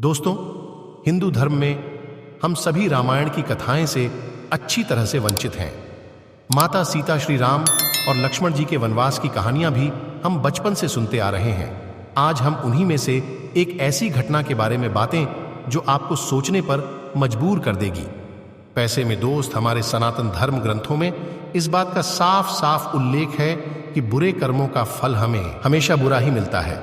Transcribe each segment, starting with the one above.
दोस्तों, हिंदू धर्म में हम सभी रामायण की कथाएं से अच्छी तरह से वंचित हैं। माता सीता, श्री राम और लक्ष्मण जी के वनवास की कहानियां भी हम बचपन से सुनते आ रहे हैं। आज हम उन्हीं में से एक ऐसी घटना के बारे में बातें जो आपको सोचने पर मजबूर कर देगी। पैसे में दोस्त, हमारे सनातन धर्म ग्रंथों में इस बात का साफ साफ उल्लेख है कि बुरे कर्मों का फल हमें हमेशा बुरा ही मिलता है,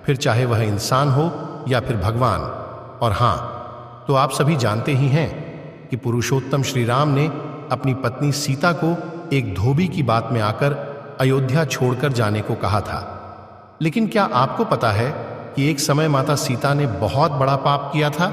फिर चाहे वह इंसान हो या फिर भगवान। और हां, तो आप सभी जानते ही हैं कि पुरुषोत्तम श्री राम ने अपनी पत्नी सीता को एक धोबी की बात में आकर अयोध्या छोड़कर जाने को कहा था। लेकिन क्या आपको पता है कि एक समय माता सीता ने बहुत बड़ा पाप किया था,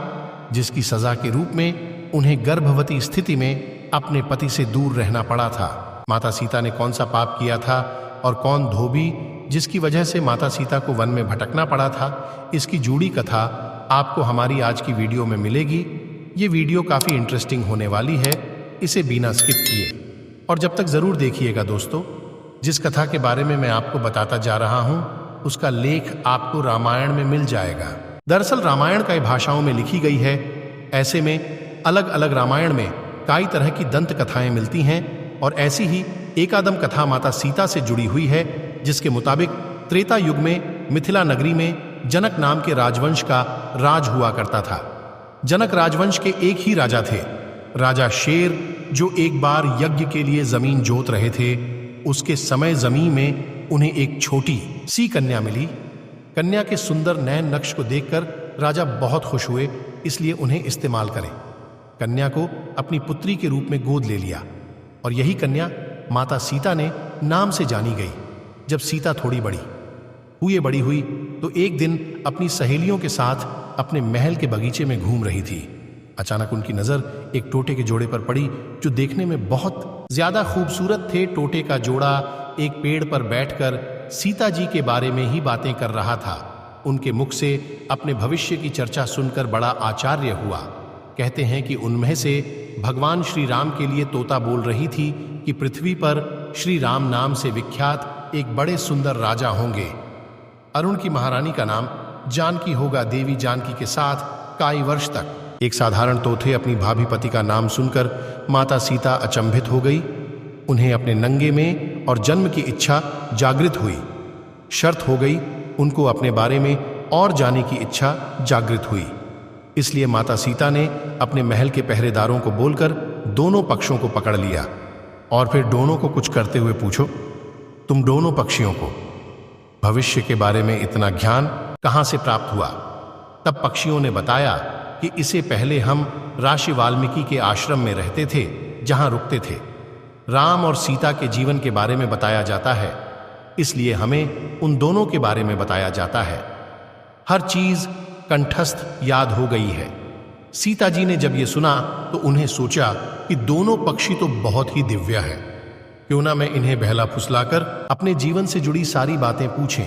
जिसकी सजा के रूप में उन्हें गर्भवती स्थिति में अपने पति से दूर रहना पड़ा था। माता सीता ने कौन सा पाप किया था और कौन धोबी जिसकी वजह से माता सीता को वन में भटकना पड़ा था, इसकी जुड़ी कथा आपको हमारी आज की वीडियो में मिलेगी। ये वीडियो काफी इंटरेस्टिंग होने वाली है, इसे बिना स्किप किए और जब तक जरूर देखिएगा। दोस्तों, जिस कथा के बारे में मैं आपको बताता जा रहा हूं, उसका लेख आपको रामायण में मिल जाएगा। दरअसल रामायण कई भाषाओं में लिखी गई है। ऐसे में अलग अलग रामायण में कई तरह की दंत कथाएं मिलती हैं और ऐसी ही एकादम कथा माता सीता से जुड़ी हुई है, जिसके मुताबिक त्रेता युग में मिथिला नगरी में जनक नाम के राजवंश का राज हुआ करता था। जनक राजवंश के एक ही राजा थे, राजा शेर, जो एक बार यज्ञ के लिए जमीन जोत रहे थे। उसके समय जमीन में उन्हें एक छोटी सी कन्या मिली। कन्या के सुंदर नयन नक्श को देखकर राजा बहुत खुश हुए, इसलिए उन्हें इस्तेमाल करें। कन्या को अपनी पुत्री के रूप में गोद ले लिया और यही कन्या माता सीता ने नाम से जानी गई। जब सीता थोड़ी बड़ी हुई तो एक दिन अपनी सहेलियों के साथ अपने महल के बगीचे में घूम रही थी। अचानक उनकी नजर एक टोटे के जोड़े पर पड़ी, जो देखने में बहुत ज्यादा खूबसूरत थे। टोटे का जोड़ा एक पेड़ पर बैठकर सीता जी के बारे में ही बातें कर रहा था। उनके मुख से अपने भविष्य की चर्चा सुनकर बड़ा आश्चर्य हुआ। कहते हैं कि उनमें से भगवान श्री राम के लिए तोता बोल रही थी कि पृथ्वी पर श्री राम नाम से विख्यात एक बड़े सुंदर राजा होंगे। अरुण की महारानी का नाम जानकी होगा। देवी जानकी के साथ कई वर्ष तक एक साधारण तोते अपनी भाभी पति का नाम सुनकर माता सीता अचंभित हो गई। उन्हें अपने नंगे में और जन्म की इच्छा जागृत हुई। शर्त हो गई, उनको अपने बारे में और जाने की इच्छा जागृत हुई। इसलिए माता सीता ने अपने महल के पहरेदारों को बोलकर दोनों पक्षों को पकड़ लिया और फिर दोनों को कुछ करते हुए पूछो, तुम दोनों पक्षियों को भविष्य के बारे में इतना ज्ञान कहां से प्राप्त हुआ? तब पक्षियों ने बताया कि इससे पहले हम ऋषि वाल्मीकि के आश्रम में रहते थे, जहां रुकते थे। राम और सीता के जीवन के बारे में बताया जाता है, इसलिए हमें उन दोनों के बारे में बताया जाता है। हर चीज कंठस्थ याद हो गई है। सीता जी ने जब ये सुना तो उन्हें सोचा कि दोनों पक्षी तो बहुत ही दिव्य है, क्यों ना मैं इन्हें बहला फुसलाकर अपने जीवन से जुड़ी सारी बातें पूछें।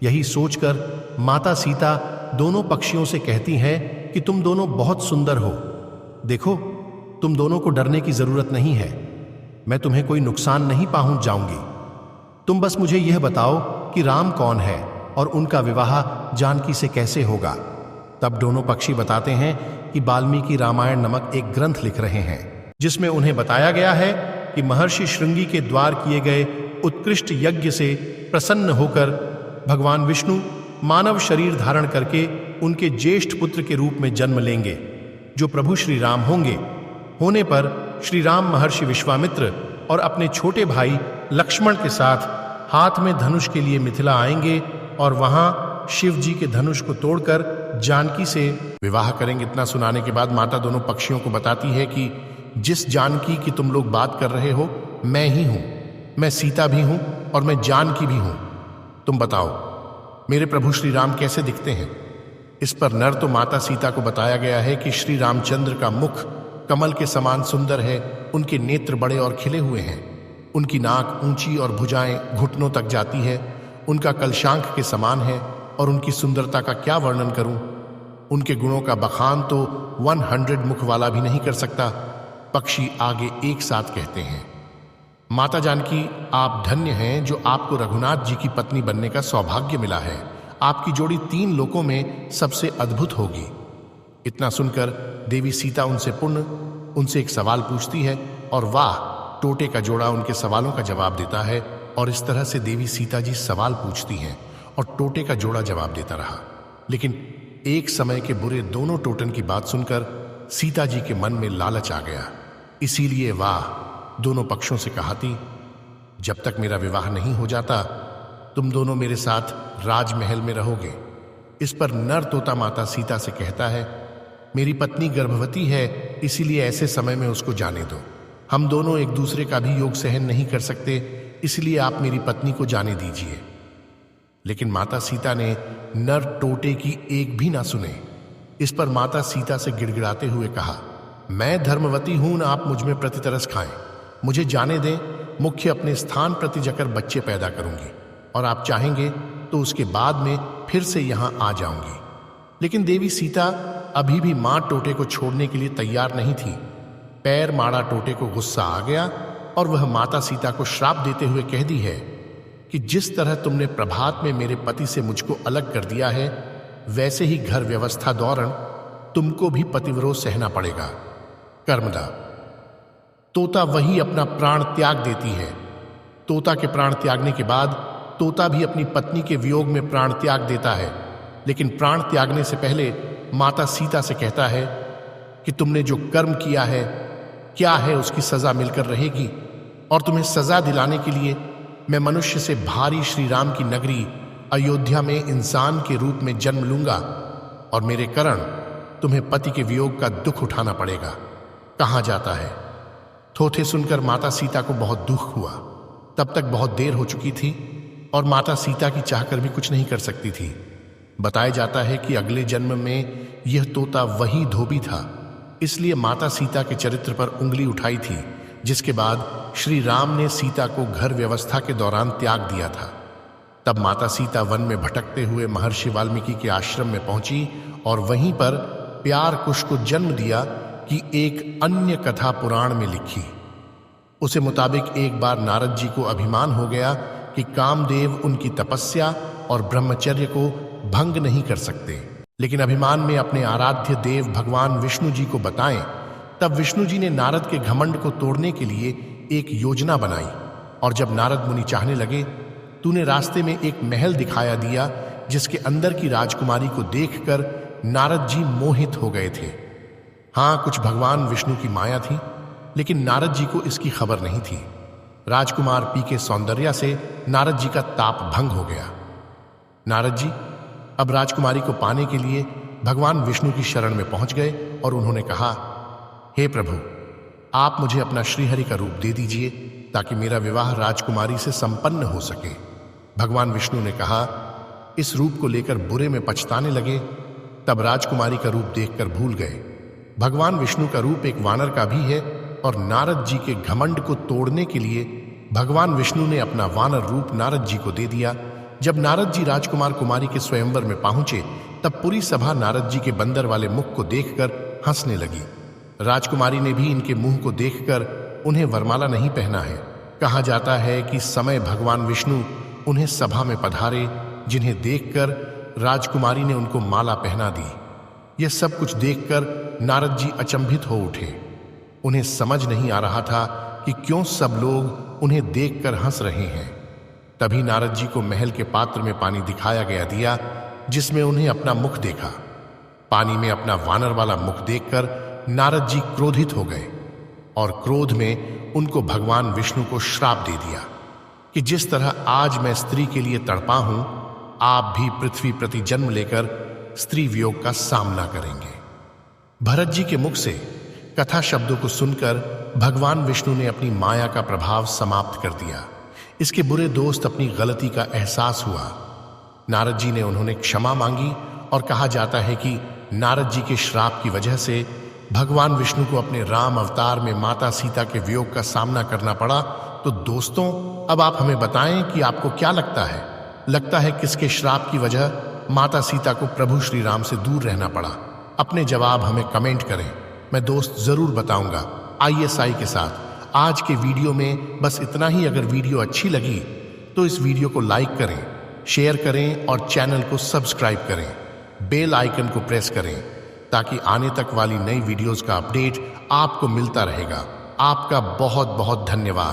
यही सोचकर माता सीता दोनों पक्षियों से कहती हैं कि तुम दोनों बहुत सुंदर हो। देखो, तुम दोनों को डरने की जरूरत नहीं है। मैं तुम्हें कोई नुकसान नहीं पहुंच जाऊंगी। तुम बस मुझे यह बताओ कि राम कौन है और उनका विवाह जानकी से कैसे होगा। तब दोनों पक्षी बताते हैं कि वाल्मीकि रामायण नामक एक ग्रंथ लिख रहे हैं, जिसमें उन्हें बताया गया है कि महर्षि श्रृंगी के द्वार किए गए उत्कृष्ट यज्ञ से प्रसन्न होकर भगवान विष्णु मानव शरीर धारण करके उनके ज्येष्ठ पुत्र के रूप में जन्म लेंगे, जो प्रभु श्री राम होंगे। होने पर श्री राम महर्षि विश्वामित्र और अपने छोटे भाई लक्ष्मण के साथ हाथ में धनुष के लिए मिथिला आएंगे और वहां शिव जी के धनुष को तोड़कर जानकी से विवाह करेंगे। इतना सुनाने के बाद माता दोनों पक्षियों को बताती है कि जिस जानकी की तुम लोग बात कर रहे हो, मैं ही हूं। मैं सीता भी हूं और मैं जानकी भी हूं। तुम बताओ, मेरे प्रभु श्री राम कैसे दिखते हैं? इस पर नर तो माता सीता को बताया गया है कि श्री रामचंद्र का मुख कमल के समान सुंदर है। उनके नेत्र बड़े और खिले हुए हैं। उनकी नाक ऊंची और भुजाएं घुटनों तक जाती है। उनका कलशांख के समान है और उनकी सुंदरता का क्या वर्णन करूं। उनके गुणों का बखान तो 100 मुख वाला भी नहीं कर सकता। पक्षी आगे एक साथ कहते हैं, माता जानकी, आप धन्य हैं जो आपको रघुनाथ जी की पत्नी बनने का सौभाग्य मिला है। आपकी जोड़ी 3 लोकों में सबसे अद्भुत होगी। इतना सुनकर देवी सीता उनसे एक सवाल पूछती है और वाह, टोटे का जोड़ा उनके सवालों का जवाब देता है। और इस तरह से देवी सीता जी सवाल पूछती हैं और टोटे का जोड़ा जवाब देता रहा। लेकिन एक समय के बुरे दोनों टोटन की बात सुनकर सीता जी के मन में लालच आ गया। इसीलिए वाह दोनों पक्षों से कहाती, जब तक मेरा विवाह नहीं हो जाता तुम दोनों मेरे साथ राजमहल में रहोगे। इस पर नर तोता माता सीता से कहता है, मेरी पत्नी गर्भवती है, इसीलिए ऐसे समय में उसको जाने दो। हम दोनों एक दूसरे का भी योग सहन नहीं कर सकते, इसलिए आप मेरी पत्नी को जाने दीजिए। लेकिन माता सीता ने नर टोटे की एक भी ना सुने। इस पर माता सीता से गिड़गिड़ाते हुए कहा, मैं धर्मवती हूं ना आप मुझ में प्रतितरस खाएं। मुझे जाने दें, मुख्य अपने स्थान प्रति जाकर बच्चे पैदा करूंगी और आप चाहेंगे तो उसके बाद में फिर से यहां आ जाऊंगी। लेकिन देवी सीता अभी भी मां टोटे को छोड़ने के लिए तैयार नहीं थी। पैर माड़ा टोटे को गुस्सा आ गया और वह माता सीता को श्राप देते हुए कह दी है कि जिस तरह तुमने प्रभात में मेरे पति से मुझको अलग कर दिया है, वैसे ही घर व्यवस्था दौरान तुमको भी पतिविरोध सहना पड़ेगा। कर्मदा। तोता वही अपना प्राण त्याग देती है। तोता के प्राण त्यागने के बाद तोता भी अपनी पत्नी के वियोग में प्राण त्याग देता है। लेकिन प्राण त्यागने से पहले माता सीता से कहता है कि तुमने जो कर्म किया है, क्या है उसकी सजा मिलकर रहेगी, और तुम्हें सजा दिलाने के लिए मैं मनुष्य से भारी श्री राम की नगरी अयोध्या में इंसान के रूप में जन्म लूंगा और मेरे कारण तुम्हें पति के वियोग का दुख उठाना पड़ेगा। कहा जाता है। थोथे सुनकर माता सीता को बहुत दुख हुआ। तब तक बहुत देर हो चुकी थी और माता सीता की चाहकर भी कुछ नहीं कर सकती थी। बताया जाता है कि अगले जन्म में यह तोता वही धोबी था, इसलिए माता सीता के चरित्र पर उंगली उठाई थी, जिसके बाद श्री राम ने सीता को घर व्यवस्था के दौरान त्याग दिया था। तब माता सीता वन में भटकते हुए महर्षि वाल्मीकि के आश्रम में पहुंची और वहीं पर प्यार कुश को जन्म दिया कि एक अन्य कथा पुराण में लिखी। उसे मुताबिक एक बार नारद जी को अभिमान हो गया कि कामदेव उनकी तपस्या और ब्रह्मचर्य को भंग नहीं कर सकते, लेकिन अभिमान में अपने आराध्य देव भगवान विष्णु जी को बताएं। तब विष्णु जी ने नारद के घमंड को तोड़ने के लिए एक योजना बनाई और जब नारद मुनि चाहने लगे, तूने रास्ते में एक महल दिखाया दिया जिसके अंदर की राजकुमारी को देखकर नारद जी मोहित हो गए थे। हाँ, कुछ भगवान विष्णु की माया थी, लेकिन नारद जी को इसकी खबर नहीं थी। राजकुमार पी के सौंदर्य से नारद जी का ताप भंग हो गया। नारद जी अब राजकुमारी को पाने के लिए भगवान विष्णु की शरण में पहुंच गए और उन्होंने कहा, हे प्रभु, आप मुझे अपना श्रीहरि का रूप दे दीजिए ताकि मेरा विवाह राजकुमारी से संपन्न हो सके। भगवान विष्णु ने कहा, इस रूप को लेकर बुरे में पछताने लगे। तब राजकुमारी का रूप देखकर भूल गए। भगवान विष्णु का रूप एक वानर का भी है और नारद जी के घमंड को तोड़ने के लिए भगवान विष्णु ने अपना वानर रूप नारद जी को दे दिया। जब नारद जी राजकुमार कुमारी के स्वयंवर में पहुंचे, तब पूरी सभा नारद जी के बंदर वाले मुख को देखकर हंसने लगी। राजकुमारी ने भी इनके मुंह को देखकर उन्हें वरमाला नहीं पहना है। कहा जाता है कि समय भगवान विष्णु उन्हें सभा में पधारे, जिन्हें देखकर राजकुमारी ने उनको माला पहना दी। यह सब कुछ देखकर नारद जी अचंभित हो उठे। उन्हें समझ नहीं आ रहा था कि क्यों सब लोग उन्हें देखकर हंस रहे हैं। तभी नारद जी को महल के पात्र में पानी दिखाया गया दिया, जिसमें उन्हें अपना मुख देखा। पानी में अपना वानर वाला मुख देखकर नारद जी क्रोधित हो गए और क्रोध में उनको भगवान विष्णु को श्राप दे दिया कि जिस तरह आज मैं स्त्री के लिए तड़पा हूं, आप भी पृथ्वी प्रति जन्म लेकर स्त्री वियोग का सामना करेंगे। भरत जी के मुख से कथा शब्दों को सुनकर भगवान विष्णु ने अपनी माया का प्रभाव समाप्त कर दिया। इसके बुरे दोस्त अपनी गलती का एहसास हुआ। नारद जी ने उन्होंने क्षमा मांगी और कहा जाता है कि नारद जी के श्राप की वजह से भगवान विष्णु को अपने राम अवतार में माता सीता के वियोग का सामना करना पड़ा। तो दोस्तों, अब आप हमें बताएं कि आपको क्या लगता है किसके श्राप की वजह माता सीता को प्रभु श्री राम से दूर रहना पड़ा? अपने जवाब हमें कमेंट करें, मैं दोस्त जरूर बताऊंगा ISI के साथ। आज के वीडियो में बस इतना ही। अगर वीडियो अच्छी लगी तो इस वीडियो को लाइक करें, शेयर करें और चैनल को सब्सक्राइब करें। बेल आइकन को प्रेस करें ताकि आने तक वाली नई वीडियोस का अपडेट आपको मिलता रहेगा। आपका बहुत बहुत धन्यवाद।